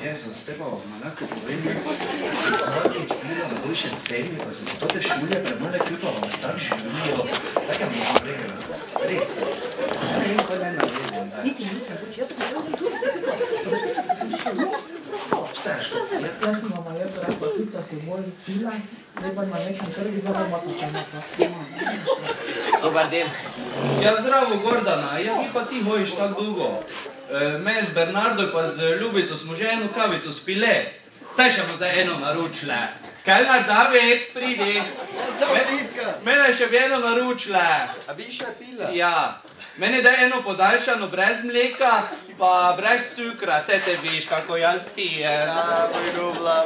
Jezus, te pa vam lahko povem, da si zadnjič bila na boljšem srednji, pa si se tote šulje premole kjupa vam tak življivo. Tak je mi sem pregala. Res. Ja ne vem, kaj naj naredim. Niti nisem buči, jaz sem pravim tudi zakaj. Pa da teče se sem prišel. Vse šlo. Jaz sem vam lepo rekla tudi, da si bolj cila, zdaj pa na nekem trgi zaroma počenata. Dobar dan. Ja, zdravo Gordana, ja mi pa ti hojiš tako dolgo. Me z Bernardo pa z Ljubico smo že eno kavico spile. Saj še bomo za eno naručile. Kelnar David, pridi. Mene še bi eno naručile. A bi še pila? Ja. Meni da eno podaljšano brez mleka, pa brez cukra. Vse te viš, kako jaz pijem. Ja,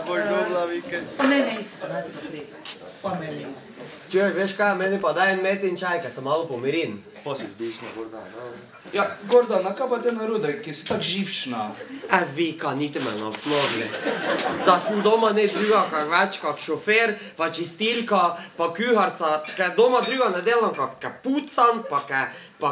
boj dobla vikend. Pa mene isto, pa nas je pa prijeti. Pa meni isto. Čujek, veš kaj, meni pa daj en metin čaj, kaj se malo pomirim. Pa si zbiš na Gordana. Ja, Gordana, kaj pa te narude, ki si tak živčna? Vika, niti me navnogli. Da sem doma ne druga, kaj več, kak šofer, pa čistilka, pa kuharca, kaj doma druga ne delam, kaj pucam, pa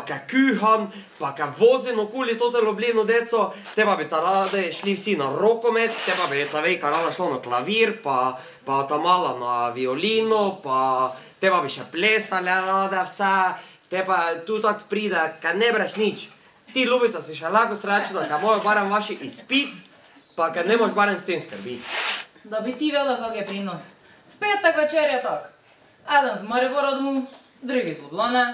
kaj kuham, pa kaj vozim okoli tote Ljubljeno deco, te pa bi ta rade šli vsi na rokomet, te pa bi ta vejka rada šla na klavir, pa ta mala na violino, pa te pa bi še plesali rade vse. Te pa tu tak pride, kaj ne breš nič. Ti, Ljubica, si še lahko srečna, kaj mojo barem vaši izpit, pa kaj ne moš barem s tem skrbiti. Da bi ti vedel, kak je prinos. V petek večer je tak. Eden z Maribora domov, drugi z Ljubljane.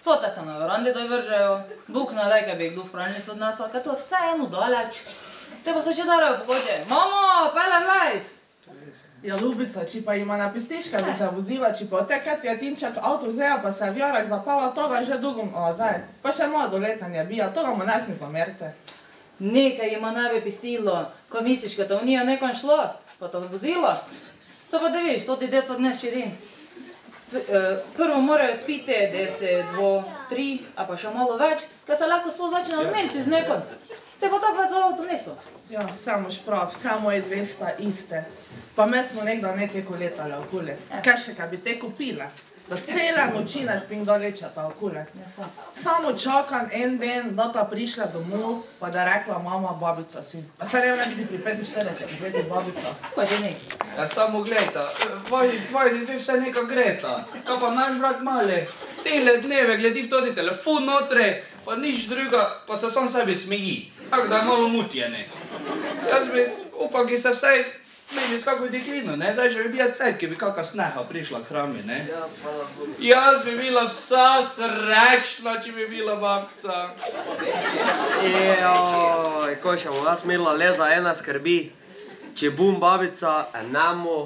Cote se na verandi doj vržejo. Bog ne daj, kaj bi kdo v pralnico odnesel, kaj to je vse eno daleč. Te pa se še darajo pokoče. Mamo, pelem live! Ja, Ljubica, če pa ima napisteška, bi se vozila, če pa otekati je Tinčak avto vzeja, pa se je vjorak zapala, toga že dolgo nazaj. Pa še mladoletanje bija, toga mu ne smi zamerte. Nekaj ima ne bi pistilo. Ko misliš, kad to unija nekam šlo, pa to vozilo. Co pa da vidiš, to ti deco dnešči din. Prvo morajo spiti, dece 2, 3, a pa še malo več, kaj se lahko sploh začne odmeniti z nekom. Se pa tako več za avto niso. Ja, samo šprav, samo je 200 iste. Pa me smo nekdo ne teko letali okoli. Kaj še, kaj bi teko pila? Da cela nočina spim dolečata okoli. Samo čakam en dan, da ta prišla domov, pa da rekla mama, babica si. Pa se ne biti pri 45, biti babica. Kaj ti ne? Ja, samo gledajta, vajdi vi vse neka greta. Kaj pa naš brat mali, cele dneve gledi v toti telefon notre, pa nič druga, pa se sam sebi smeji. Tako da je malo mutjene. Jaz bi upal, ki se vsej meni s kako deklino, ne? Zdaj že bi bila cel, ki bi kakva sneha prišla k hrami, ne? Jaz bi bila vsa srečna, če bi bila babca. Joj, ko še bo vas imela le za ena skrbi. Če bom babica, enamo.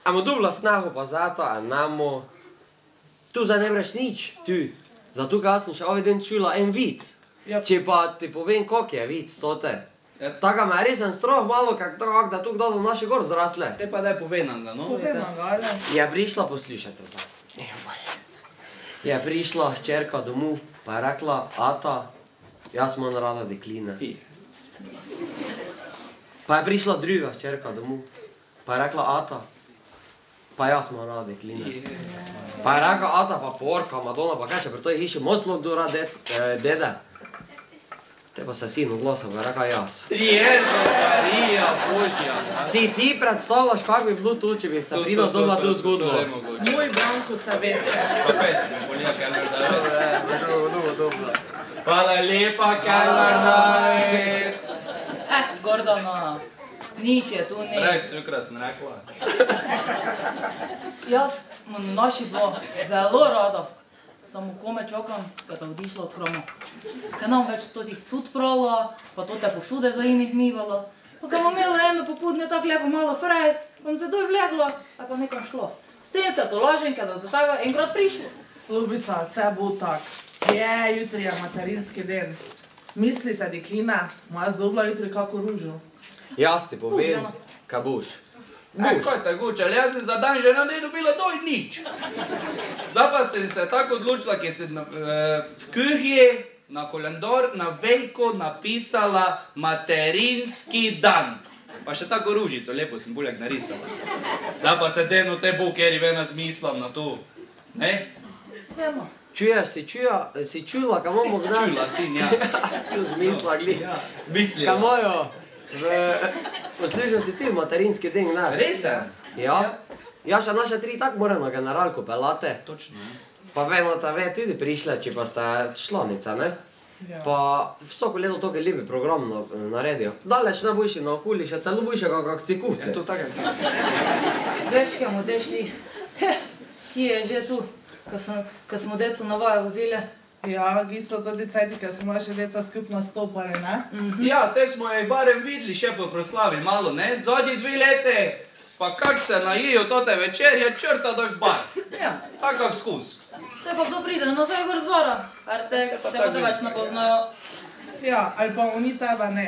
Amo dubla snehu pa zato, enamo. Tu zdaj ne breš nič, tu. Zato, kaj sem še ovaj den čula en vic. Če pa ti povem, kak je vic, tote. Taka me res en strah malo, da tu kdo do naše gor zrasle. Te pa daj povedam ga, no? Povedam ga, ali? Je prišla, poslušajte za. Je prišla hčerka domov, pa je rekla, ata, jaz imam rada dekline. Pa je prišla druga hčerka domov, pa je rekla, ata, pa jaz imam rada dekline. Pa je rekla, ata, pa porka, Madonna, pa kaj še pri toj hiši, most mog kdo rad dede. Te pa se sin oglasil, pa je rekla jaz. Jezu, Marija, Božja. Si ti predstavljaš, kak bi bilo tu, če bi se prida zdobila tu zgodbo? To je mogoče. Moj Branko se veste. Pa pesmi, bolja Kelnar David. Dobro. Hvala lepa, Kelnar David. Gordana, nič je tu ne. Prej cukra sem rekla. Jaz imam naši dva zelo rada. Samo kome čakam, kad je odišla od hroma. Kaj nam več totih cud pravila, pa tote posude za inih mivala. Pa kad vam imela eno popudne tako lepo malo frej, vam se doj vlegla, a pa nekam šlo. S tem se to lažem, kad je do tega enkrat prišlo. Ljubica, vse bo tak. Jutri je materinski den. Mislite, deklina, moja zdobla jutri kako ružo. Jaz ti povem, kaj boš. Kaj te gučal, jaz sem za dan žena ne dobila doj nič. Zdaj pa sem se tako odločila, ki sem v kuhji na kolendar na veljko napisala materinski dan. Pa še tako ružico, lepo sem boljak narisala. Zdaj pa se deno te bo, ker je vena zmislam na to. Ne? Vemo. Čuješ, si čula, kaj imamo kdaj? Čula si, ja. Tu zmisla, gli. Mislila. Kaj mojo, Poslušam si ti materinski den nas. Res je? Ja. Jaša, naša 3 tak mora na generalko pelate. Točno, ne? Pa vemo, da ve tudi prišle, če pa ste članica, ne? Pa vsako leto toga lepi program naredijo. Daleč najboljši na okoli, še celo boljšega kak Cikovce. To tako je. Veš, kaj mu dešli? Kje je že tu, ko smo deco na vaje vozili? Ja, so tudi cajti, ker smo naše deca skupno stopali, ne? Ja, te smo jih barem videli še po proslavi malo, ne? Zadnji 2 leti, pa kak se najijo tote večerje, črta doj v bar. Ja. Tak kak skus. To je pa kdo pride, no zdaj gor zbora. Kar te pa te več ne poznajo. Ja, ali pa oni teba ne.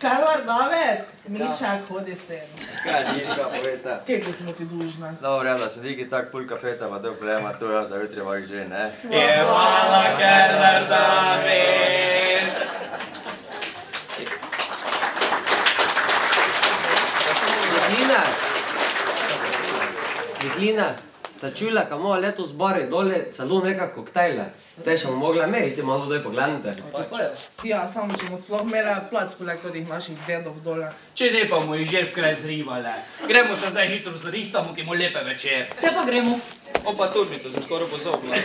Kaj var, David? Mišak, hodi sem. Kaj, Nilka, povejte. Kako smo ti dužna? Dobro, da se digi tak pul kafeta, pa to plema, to jaz da jutri vak že, ne? Je hvala, keller David. Miklina, sta čula, ka moja letos zbori dole celo neka koktejle. Te še bomo mogla me, iti malo doj pogledate. Ja, samo če bomo sploh imeli plac poleg todih naših dedov dole. Če ne pa mu jih že v kraj zrivale. Gremo se zdaj hitro zrihtamo, ki mu lepe večer. Te pa gremo. Opa, turnico se skoro pozobila.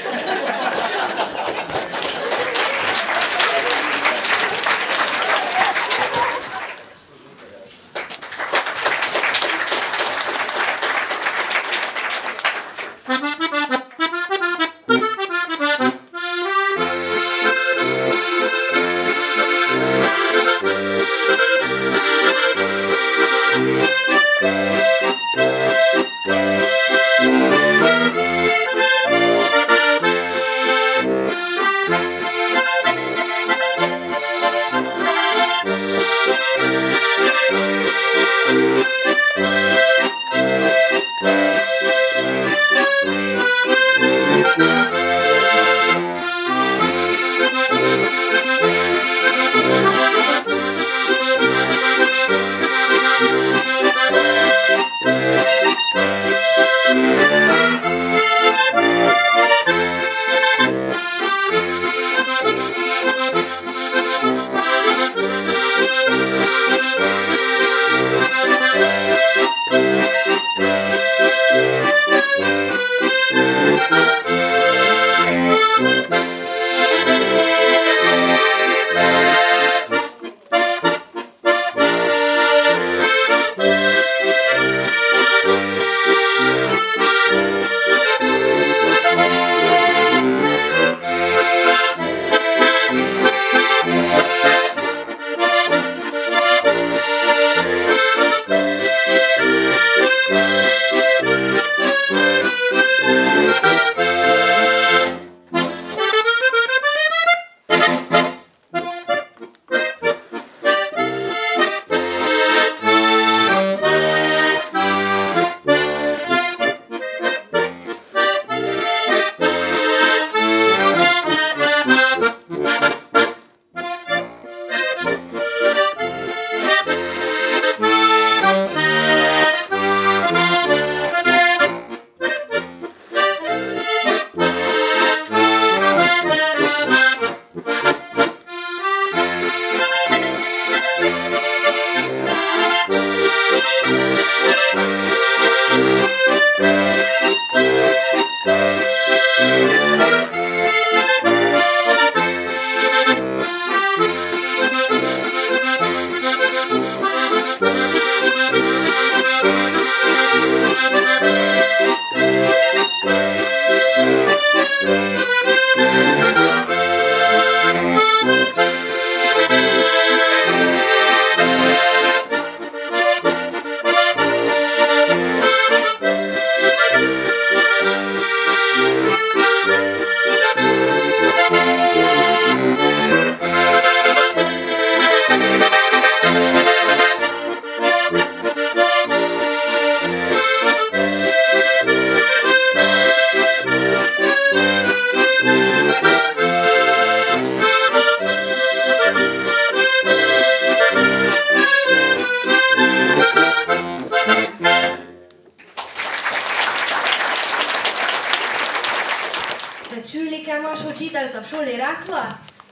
učiteljica v šoli rekla,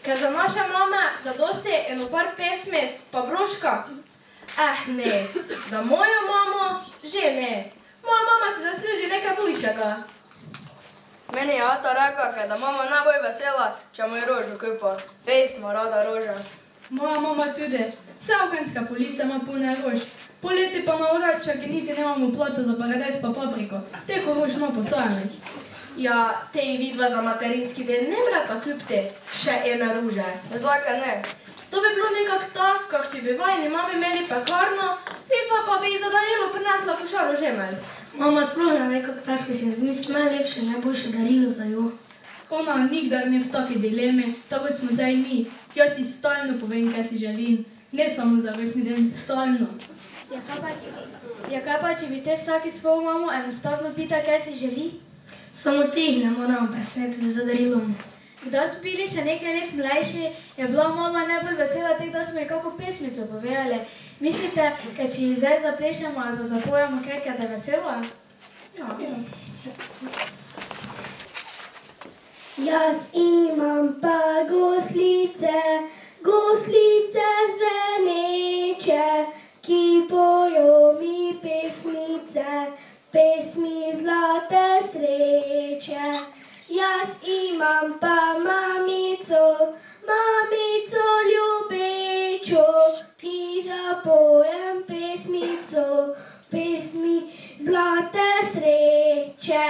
ker za naše mame zadosti eno par pesmic pa broška. Ne, za mojo mamo že ne. Moja mama si zasluži nekaj boljšega. Meni je ata rekla, da mama najbolj vesela, če mu je rožo kupa. Fejst ima rada roža. Moja mama tudi. Vse okenska polica ima polne rož. Poleti pa na Oračaki niti nemamo placa za paradajz pa papriko. Teh rož ima posajenih. Ja, te vidva za materinski den ne brata kupiti še ena ruže. Zakaj ne? To bi bilo nekak tak, kak če bi vajni mami imeli pekarno, vidva pa bi za darilo prinesla košaro žemelj. Mama sploh ne ve, kako težko si izmisliti najlepše, najboljše darilo za jo. Ona nikdar ne v taki dilemi, tako kot smo zdaj mi. Jaz si stalno povem, kaj si želim. Ne samo za rojstni den, stalno. Ja, kaj pa, če bi te vsaki svojo mamo enostavno pita, kaj si želi? Samo teh ne moramo presneti za darilom. Kdaj smo bili še nekaj let mlajši, je bila mama najbolj vesela teh, da smo ji kako pesmico povedali. Mislite, kaj če ji zdaj zaplešemo ali pa zapojemo kaj, kaj da vesela? Ja. Jaz imam pa goslice, goslice zveneče, ki pojo mi pesmice, pesmi zlate sreče. Jaz imam pa mamico, mamico ljubečo, ki zapojem pesmico, pesmi zlate sreče.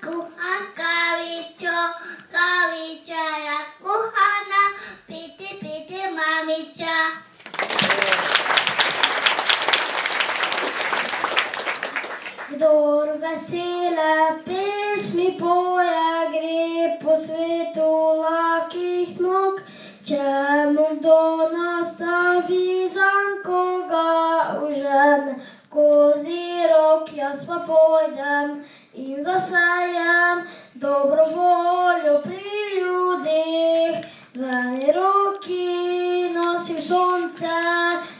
Kuhan kavičo, kaviča ja kuhana, piti, piti mamiča. Kdor vesele pesmi poje, gre po svetu lakih nog, če mu kdo nastavi zanko, ga užene kozi rok. Jaz pa pojdem in zasejem dobro voljo pri ljudeh. V eni roki nosim sonce,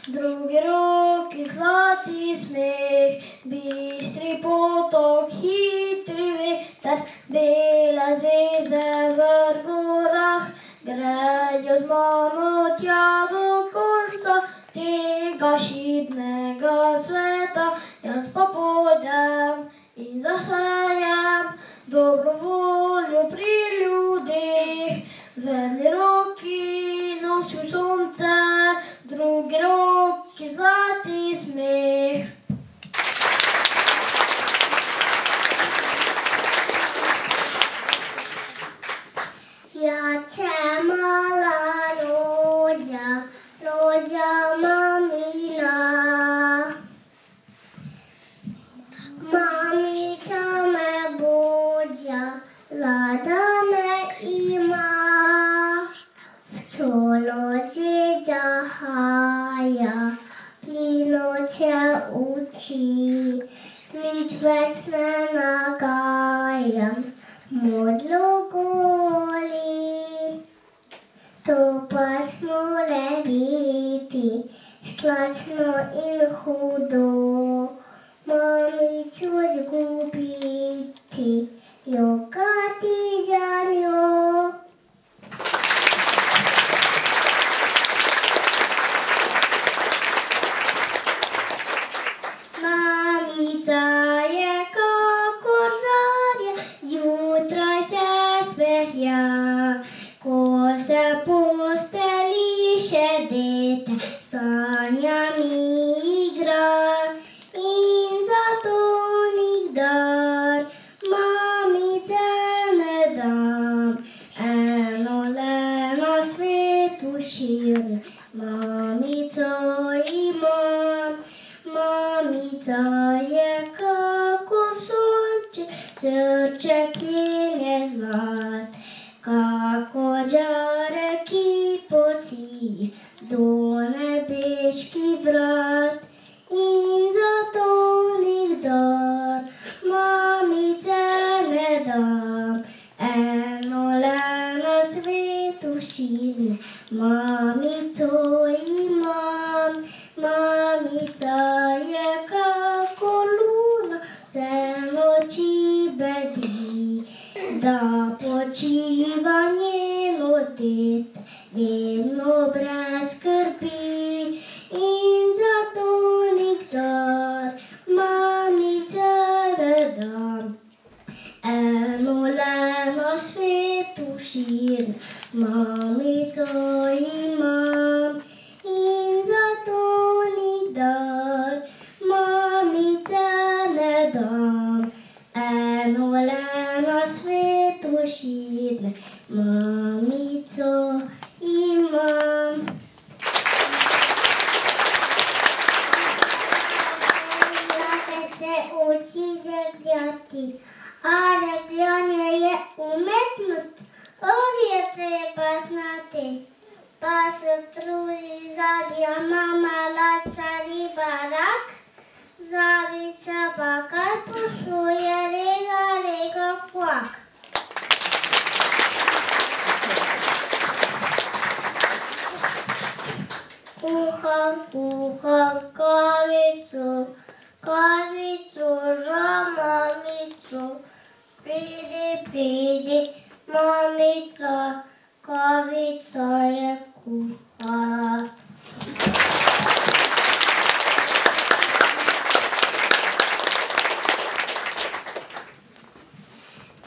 v drugi roki zlati smeh. Bistri potok, hitri veter, bele zvezde v gorah, grejo z mano tja do konca tega šibnega sveta. Jaz pa pojdem in zasejem dobro voljo pri ljudeh. V eni roki nosim sonce, v drugi roki zlati smeh. Ja, če mala rodja, rodja mamina, mamica me bodja, lada me ima. Čolo džeđa haja, plinoće uči, nič več ne nagajam, modlo goli. To pa smo le biti, slačno in hudo, mamičo zgubiti, jokati za njo. Mamica je kakor zarja, zjutraj se smehlja, ko se posteli še dete, sanjami igra. In zato nikdar mamice ne dam, eno le na svetu širne, mamico imam. Mamica je kakor sonček, srček njen je zlat, kakor žarek, ki posije do nebeški vrat. In zato nikdar mamice ne dam, eno le na svetu širne, mamico imam. Mamica je kakor luna, vse noči bedi, da počiva njeno dete, njeno brez skrbi. In zato nikdar mamice ne dam. Eno le na svetu širno mamico imam. In zato nikdar mamice ne dam. Eno le na svetu širno mamico imam. Se uči legljati, a legljanje je umetnost, ovijete je pa znati. Pa se trudi zadnja mama laca riba rak, zavica pa kar posluje rega kvak. Kuham kavico za mamico. Pridi, mamica, kavica je kuhala.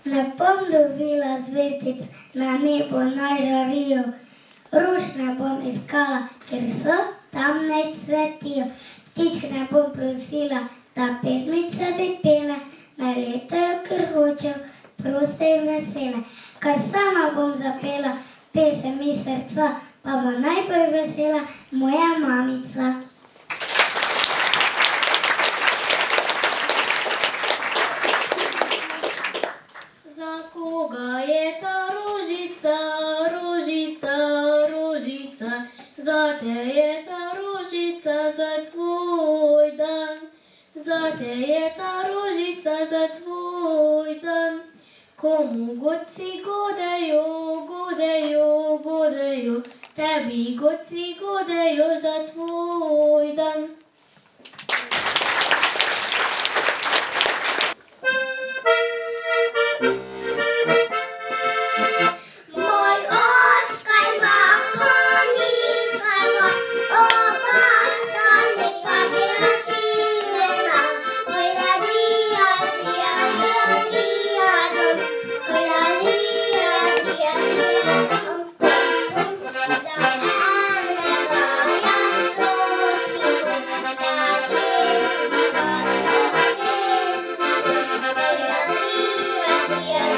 Ne bom lovila zvezdic, na nebo naj žarijo. Ruž ne bom iskala, ker so tam ne cvetijo. Ptičk ne bom prosila, da pesmice bi pele, naj letajo, ker hočejo, proste in vesele. Kar sama bom zapela, pesem iz srca, pa bo najbolj vesela moja mamica. Za koga je ta rožica, rožica, rožica? Zate je ta rožica za tvoj dan. Zate je ta rožica za tvoj dan. Komu godci godejo, godejo, godejo, tebi godci godejo za tvoj dan. Moj očka ima konjička, oba stane pa bila šimena. Oj la dia, dia, dia, dia, oj la dia, dia, dia, za enega jaz prosim, da tebi vas pojestim. Oj la dia, dia, dia, dia.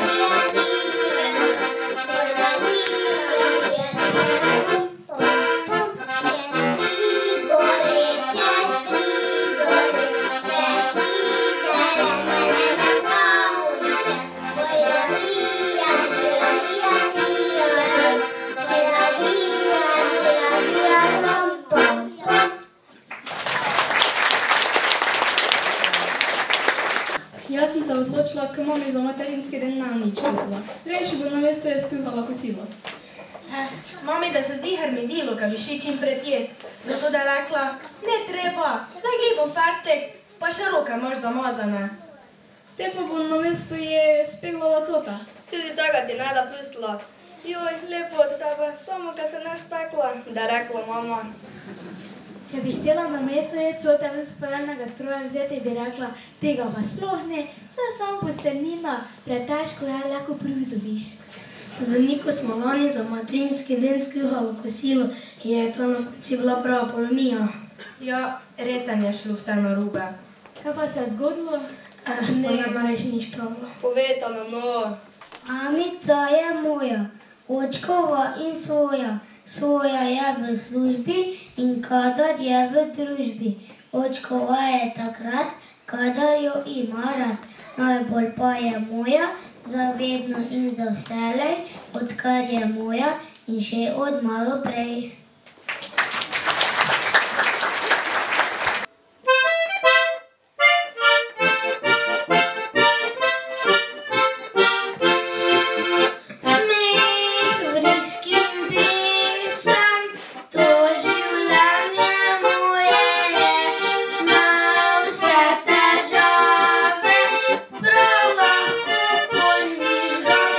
Jaz sem se odločila, ker mami za materinski den nam nič kuhala. Reči bo namesto je skuhala kosilo. Mami, da se zdi hermedilo, kad bi šli čim pred jest. Zato da je rekla, ne treba, zdaj glej bom fertik, pa še roke imaš zamazane. Te pa bom namesto je speglala cota. Tudi tega ti ne da pustila. Joj, lepo od tebe, samo kad se ne spekla, da je rekla mama. Če bi htela na mesto je cote ven spralnega stroja vzeti, bi rekla, tega pa sploh ne, saj samo posteljnina, pretežko je, lahko pridobiš. Za Niko smo lani za materinski den skuhali kosilo, je to na konci bila prava polomija. Ja, res je šlo vse narobe. Kaj pa se je zgodilo? Ne, ne mareš nič pravilo. Povejta na novo. Mamica je moja, očkova in svoja. Svoja je v službi in kadar je v družbi. Očkova je takrat, kadar jo ima rad. Najbolj pa je moja, zavedno in za vselej, odkar je moja in še od malo prej. Prav lahko požvižgam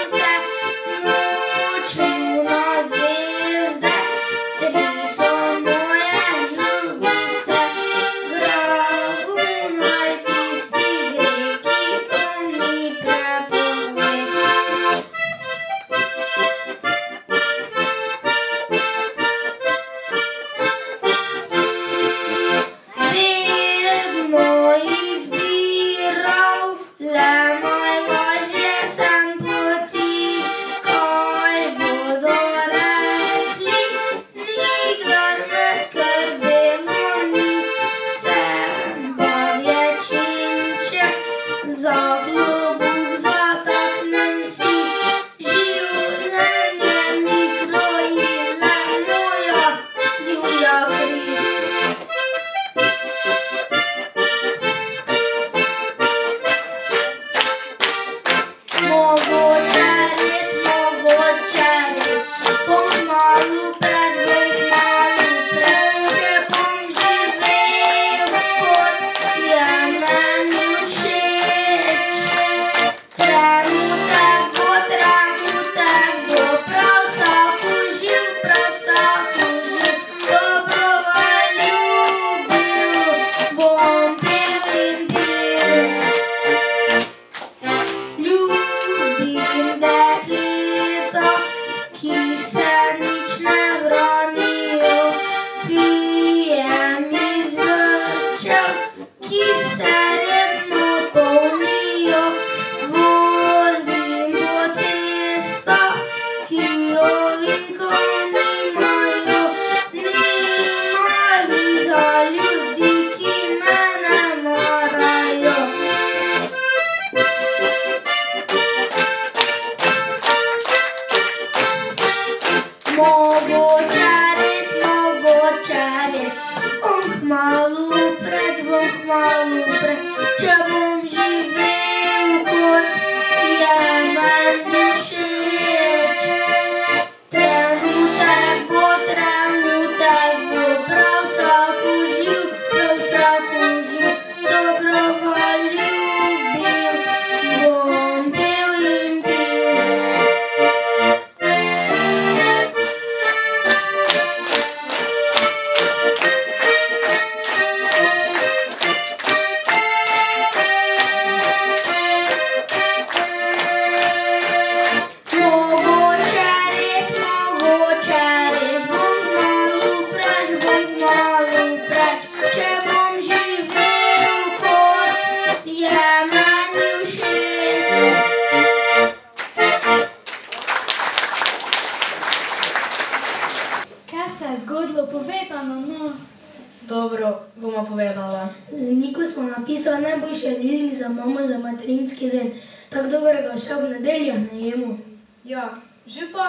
Dobro, bomo povedala. Niko smo napisali najboljši jedilnik za mamo za materinski den. Tako dobrega še ob nedeljah ne jemo. Ja, župa,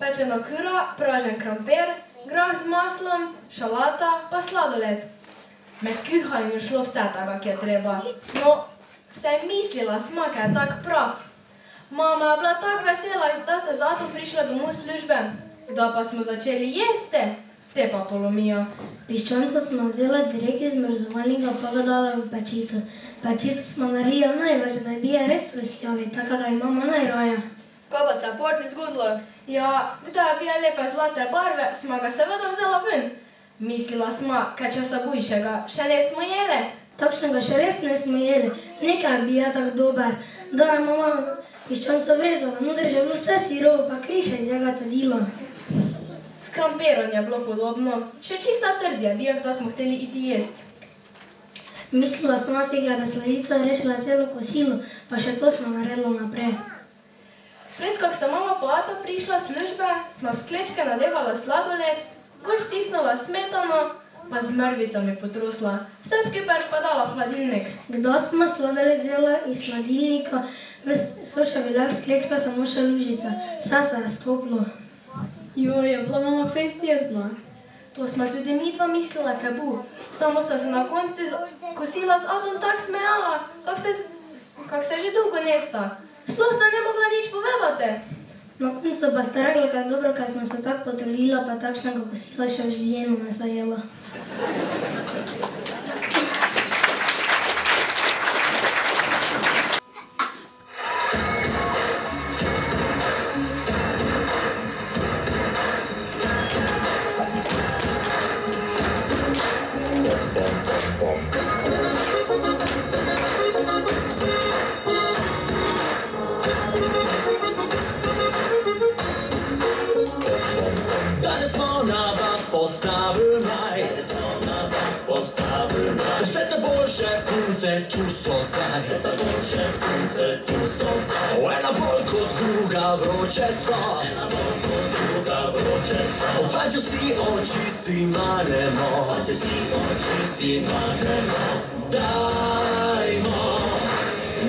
pečeno kuro, pražen krompir, groh z maslom, šalata pa sladoled. Med kuhanjem je šlo vse tako, kak je treba. No, vsaj mislila smo, kaj je tak prav. Mama je bila tak vesela, da ste zato prišla domov službe. Da pa smo začeli jesti, te pa polomijo. Piščanco smo vzela direkt iz mrzovalnika pa ga dala v pečico. Pečico smo naredili največ, da bi je res vesjavi, tako da imamo najraje. Kaj pa se je poti zgodilo? Ja, kdo je bil lepe zlate barve, smo ga seveda vzela ven. Mislila smo, kaj česa bujšega, še ne smo jeli. Takšnega še res ne smo jeli, nekaj bi je tak dober. Da je mama piščanco vrezala, noter že bilo vse sirovo, pa kriša iz njega cedila. S kramperom je bilo podobno, še čista trdja, bi da smo hteli iti jest. Mislila smo si ga, da sladica rešila celo kosilo, pa še to smo naredila naprej. Pred kak sta mama pa ata prišla službe, smo v sklečke nadevala sladoled, gor stisnula smetano, pa z mrvicami potrusla. Vse skupaj pa dala v hladilnik. Kdo smo sladoled vzela iz hladilnika, so še bile v sklečka samo še lužica. Vse se je stoplo. Jo, je bila mama fejst jezna. To smo tudi mi dva mislila, kaj bo. Samo sta se na konci kosila z Adom tak smejala, kak se že dolgo nesta. Sploh sta ne mogla nič povedati. Na koncu pa sta rekla, kaj dobro, kaj smo se tako potrudila, pa takšnega kosila še v življenju ne zajela. Tu so zdaj, ena bolj kot druga vroče so, v vatju si oči si manemo, dajmo,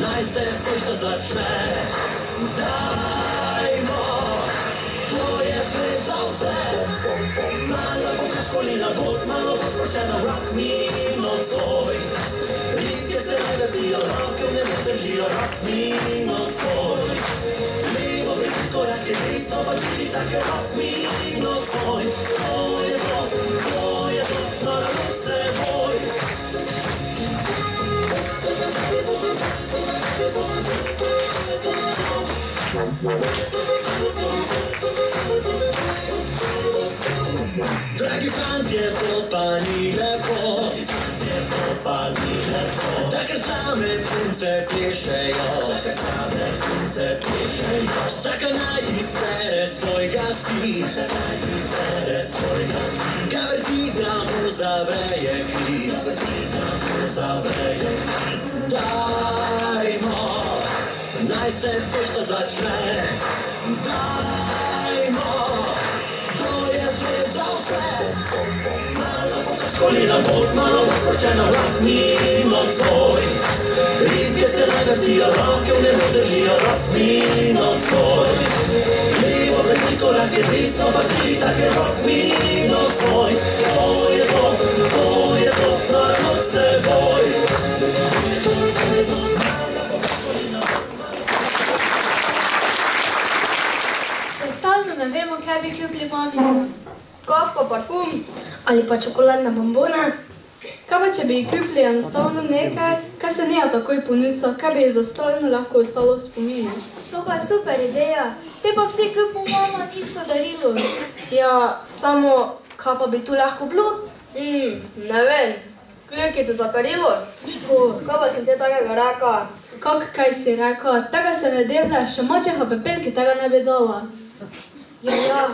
naj se fešta začne, dajmo, to je prej za vse, malo bo kaškolina bod, malo bo sproščena rock mi nocoj. Ritke se ne vrtijo, roke ne držijo, rock mi nocoj. take rock mi nocoj. To je to, naravno s teboj. Dragi fantje, to pa ni lepo. Takrat same punce plešejo. Vsaka naj izbere svojega si. Ga vrti, da mu zavreje kri. Dajmo, naj se fešta začne. Dajmo, to je ples za vse. Malo pokačkolina bod, malo sproščena rock mi nocoj. Ritke se naj vrtijo, roke v nebo držijo, rock mi nocoj. Levo prek korake, desno pa krilih, take rock mi nocoj. To je to, naravno s teboj. Še stalno ne vemo, kaj bi kupili mamico. Kof pa parfum ali pa čokoladna bombona. Kaj pa, če bi ji kupili enostavno nekaj, kaj se ne takoj ponudca, kaj bi ji za stalno lahko ostalo v spominu? To pa je super ideja. Te pa vsi kupimo mama isto darilo. Ja, samo kaj pa bi tu lahko bilo? Ne vem. Kljukice za perilo? Igor. Kaj pa sem te takega reka? Kaj si reka? Tega se ne deblja, še mačeha pepelki tega ne bi dala. Ja.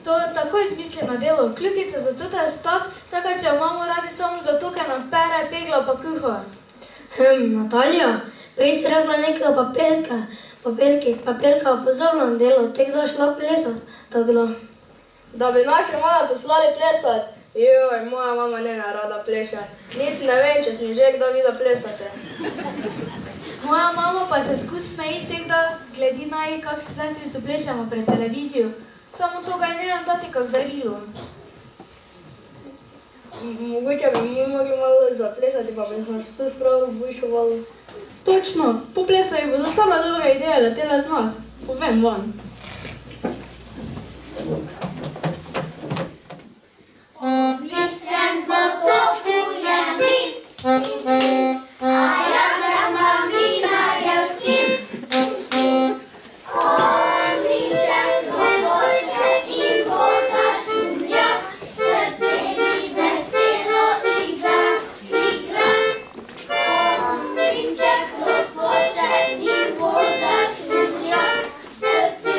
To tako izmišljeno delo. Kljukice zacutajo stok, tako če jo imamo radi samo zato, ker nam pere, pegla pa kuha. Natalija, prej si rekla nekega papelka. Papelka pozorno delo, te kdo šla plesat, tako da. Da bi naše mame poslali plesat? Joj, moja mama ne rada pleša. Niti ne vem, če sem že kdo videl plesate. Moja mama pa se skus smeji tek, da gledi na ji, kak se sestrico plešamo pred televizijo. Samo to ga je ne nam dati kak darilo. Mogoče bi mi mogli malo zaplesati, pa bi nas tu spravo bušovalo. Točno, po plesaji bodo same dobre ideje letele z nas. Povem van. Mislim, potopuje mi, a ja sem novinarjev sin. Konjiček roboče in voda šumlja, srce mi veselo igra. Konjiček roboče in voda šumlja, srce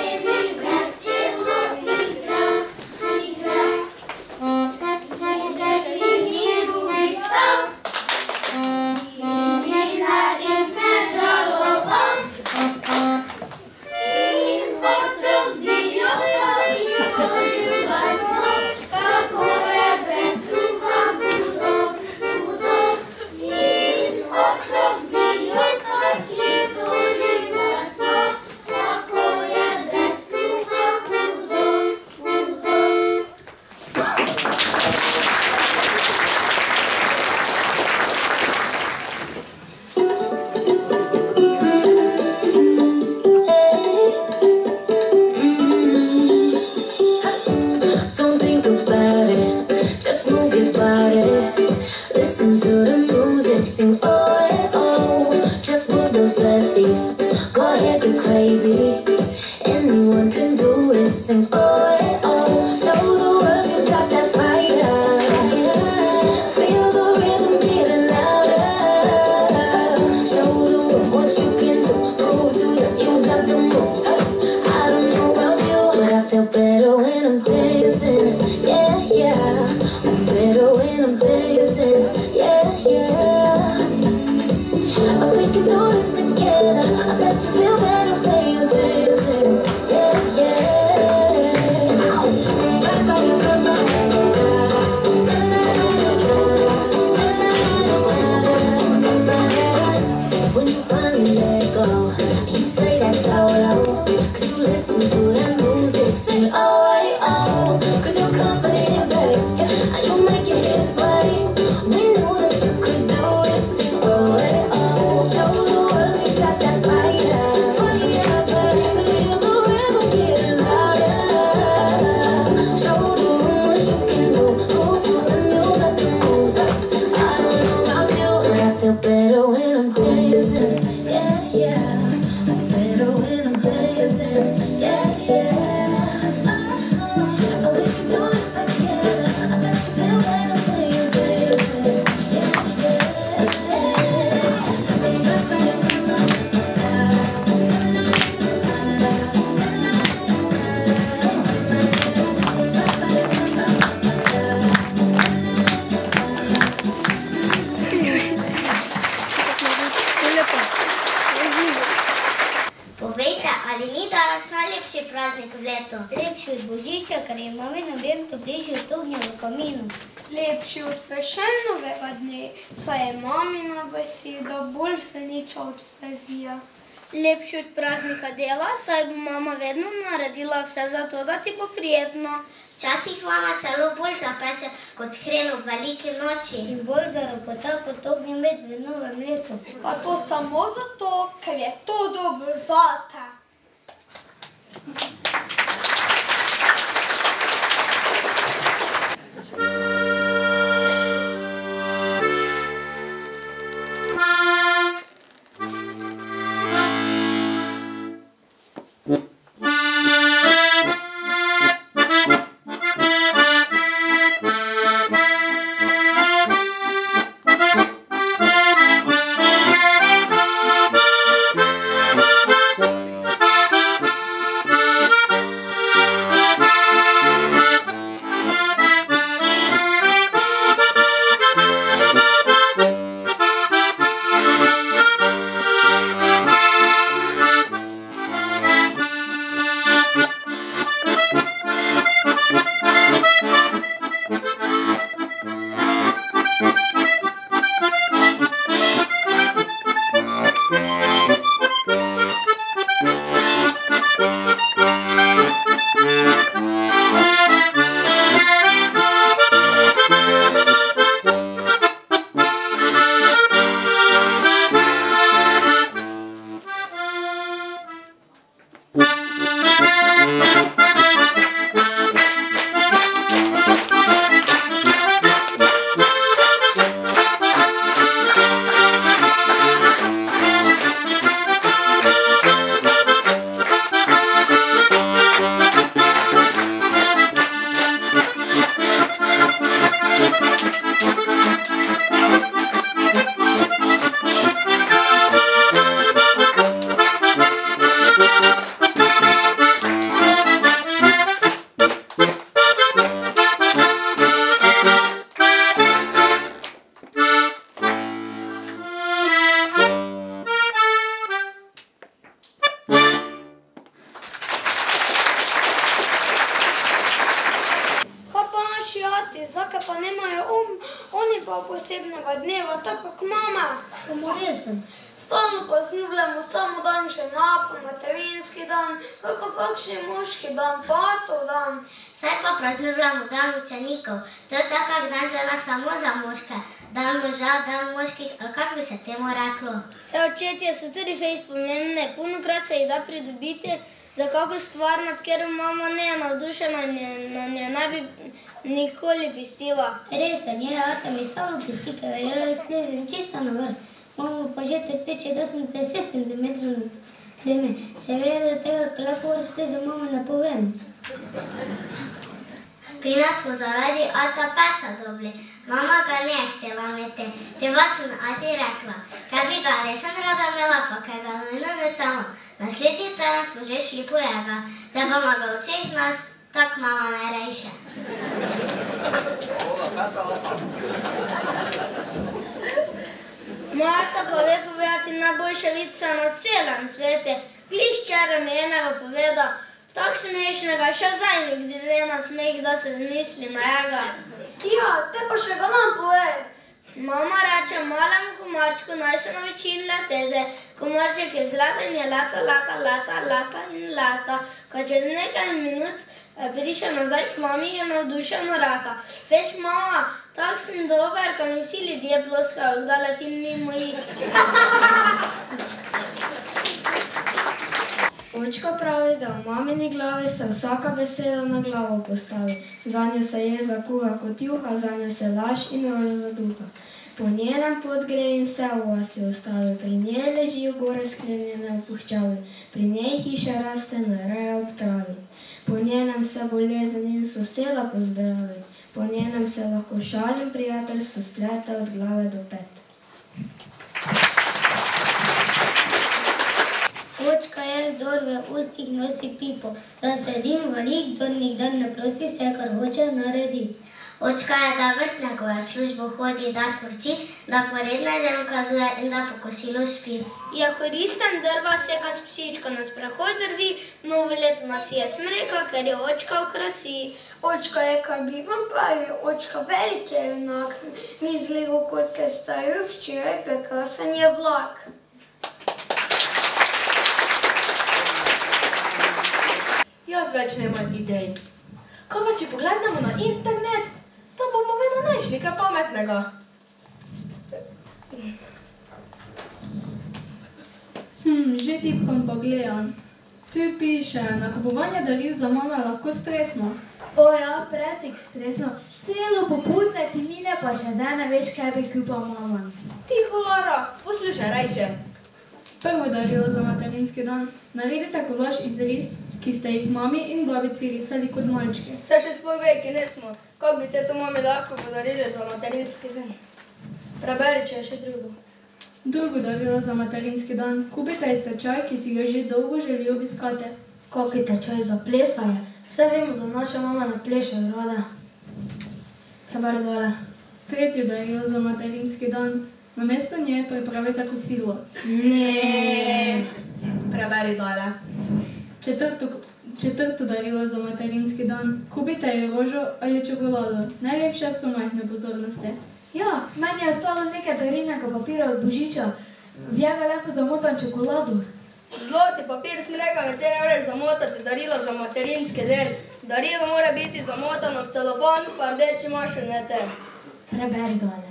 ali ni danes najlepši praznik v letu? Lepši od Božiča, ker je mamin objem toplejši od ognja v kaminu. Lepši od Pešenovega dne, saj je mamina beseda bolj sveneča od poezija. Lepši od praznika dela, saj bo mama vedno naredila vse za to, da ti bo prijetno. Včasih mama celo bolj zapeče kot hren ob veliki noči. In bolj zaropota kot ognjem med v novem letu. Pa to samo zato, ker je to dobro zate. Zakaj pa nemajo oni pa posebnega dneva, tako kot mama? Resen. Stalno pa snubljamo samo dan še napad, materinski dan, kakšni moški dan, patov dan. Saj pa praznujemo dan učenikov. To je takak dan samo za moške. Dan moža, dan moških, ali kako bi se temu reklo? Vse očetje so tudi fejst pomembne, punokrat se jih da pridobiti za kako stvar, nad katero mama ne je navdušena in na nje ne bi nikoli pistila. Resen je, ata mi stalno pisti, ker je sklezim čisto na vrh. Mamo pa že trpeče, da sem 10 cm kleme. Seveda tega, ko lahko razklezim, mama ne povem. Pri nas smo zaradi ata pesa dobili. Mama ga ne je htjela imeti. Te pa sem ati rekla, kaj bi ga resen rada imela, pa kaj ga nujno ne samo. Naslednji teden smo že šli po njega, da pa ga od vseh nas tak mama najrejše. Mata pa ve povedati najboljša vica na celem svete. Gliš včeraj mi enega povedal, tak smešnega, še zdaj mi gre na smeh, da se zmisli na njega. Ja, te pa še ga nam povej. Mama reče malemu komarčku, naj se nauči leteti. Komarček je vzleta in je leta, leta, leta, leta in leta. Ko čez nekaj minut prišel nazaj k mami, je navdušeno raka. Veš, mama, tak sem dober, ko mi vsi ljudje ploskajo, da letim mimo jih. Očka pravi, da v mamini glavi se vsaka beseda na glavo postavi. Zanjo se jeza kuha kot juha, zanjo se laž in roža zaduha. Po njenem pot gre in se v vasi ustavi. Pri njej ležijo gore sklenjene v puščavi. Pri njej hiša raste najraje ob travi. Po njenem se bolezen in soseda pozdravi. Po njenem se lahko šalim prijateljstvo splete od glave do pet. Očka je, kdor v ustih nosi pipo, da se dim velik, kdor nikdar ne prosi vse, kar hoče naredi. Očka je, da vrtne, ko je v službo hodi, da smrči, da porednežem kazuje in da po kosilu spi. Je koristen, drva seka s psičko na sprehod drvi, novo leto nas je smreka, ker je očka v krasi. Očka je, kaj bi vam pravi, očka velik je junak, mizljivo kot se staju, včeraj prekrasen je vlak. Jaz več nemam idej. Kaj pa, če pogledamo na internet, da bomo vedno našli kaj pametnega. Že tipkam pa gledam. Tu piše, nakupovanje daril za mame je lahko stresno. O ja, precej stresno. Celo poputne ti mine, pa še zdaj ne veš, kaj bi kupal mama. Tiho, Lara, poslušaj rajše. Prvo darilo za materinski dan. Naredite kolaž iz rit, ki ste jih mami in babici risali kot malčki. Se še sploh ve, ki nismo. Kako bi te to mami lahko podarili za materinski dan? Preberi, če je še drugo. Drugo darilo za materinski dan. Kupite tečaj, ki si ga že dolgo želi obiskati. Kaki tečaj za plesanje? Vse vemo, da naša mama ne pleše od roda. Preberi dole. Tretje darilo za materinski dan. Namesto nje pripravite kosilo. Ne. Preberi dole. Četrto darilo za materinski dan. Kupite ji rožo ali čokolado. Najlepše so majhne pozornosti. Ja, meni je ostalo nekaj darilnega papira od Božiča. V njega lahko zamotam čokolado. Zloti papir smreka, me te ne moreš zamotati darilo za materinski del. Darilo mora biti zamotano v celofan, pa rdeči mašinete. Preberi dole.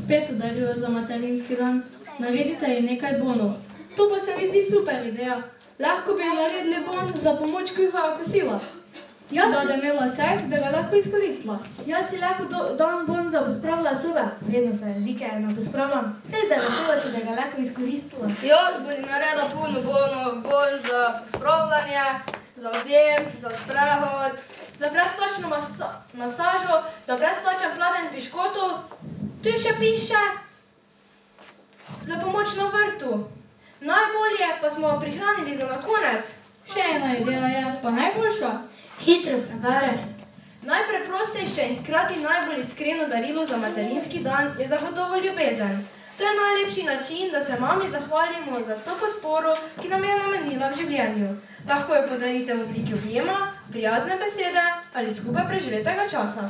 Peto darilo za materinski dan. Naredite ji nekaj bonov. To pa se mi zdi super ideja. Lahko bi naredili bon za pomoč kuhava kosila. Da je imela cajt, da ga lahko izkoristila. Jaz si lahko dam bon za pospravila sobe. Vedno se jezike ne pospravljam. Vez, da je vesela, če da ga lahko izkoristila. Jaz bom naredila puno bonov. Bon za pospravljanje, za objem, za sprehod. Za brezplačno masažo, za brezplačen pladen piškotov. Tu še piše za pomoč na vrtu. Najbolje pa smo prihranili za na konec. Še ena ideja je, pa najboljša. Hitro prebere. Najpreprostejše in hkrati najbolj iskreno darilo za materinski dan je zagotovo ljubezen. To je najlepši način, da se mami zahvalimo za vso podporo, ki nam je namenila v življenju. Lahko jo podarite v obliki objema, prijazne besede ali skupaj preživetega časa.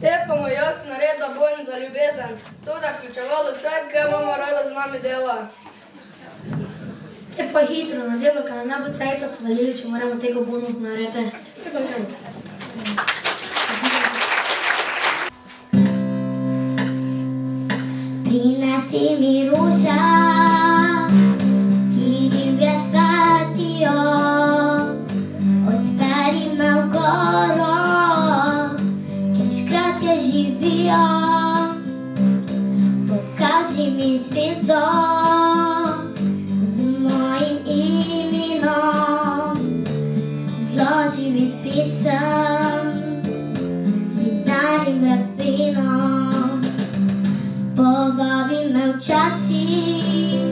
Te pa mu jaz naredila bon za ljubezen. To da vključevalo vse, kaj mama rada z nami dela. Te pa hitro na delo, ker nam ne bo cajta svalili, če moramo tega bonov narediti. Te pa delo. Prinesi mi ruža, ki divje cvetijo, odperi me v goro, kjer škratke živijo, pokaži mi zvezdo, zloži mi pisem, z vizanim rapinom, povabi me včasih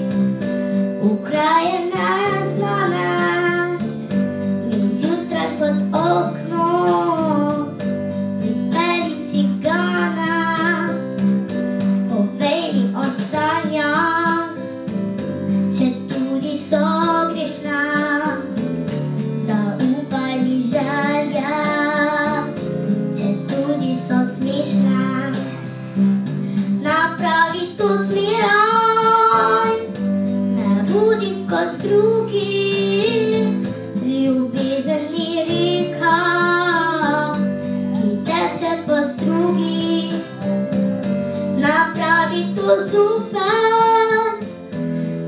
v kraje neznane, mi zjutraj pod oknom pripelji cigana, povej mi o sanjah, če tudi so grešna. Kot drugi, ljubezen ni reka, ki teče po strugi. Napravi to super,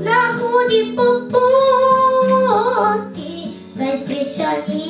na hudi po poti, saj sreča ni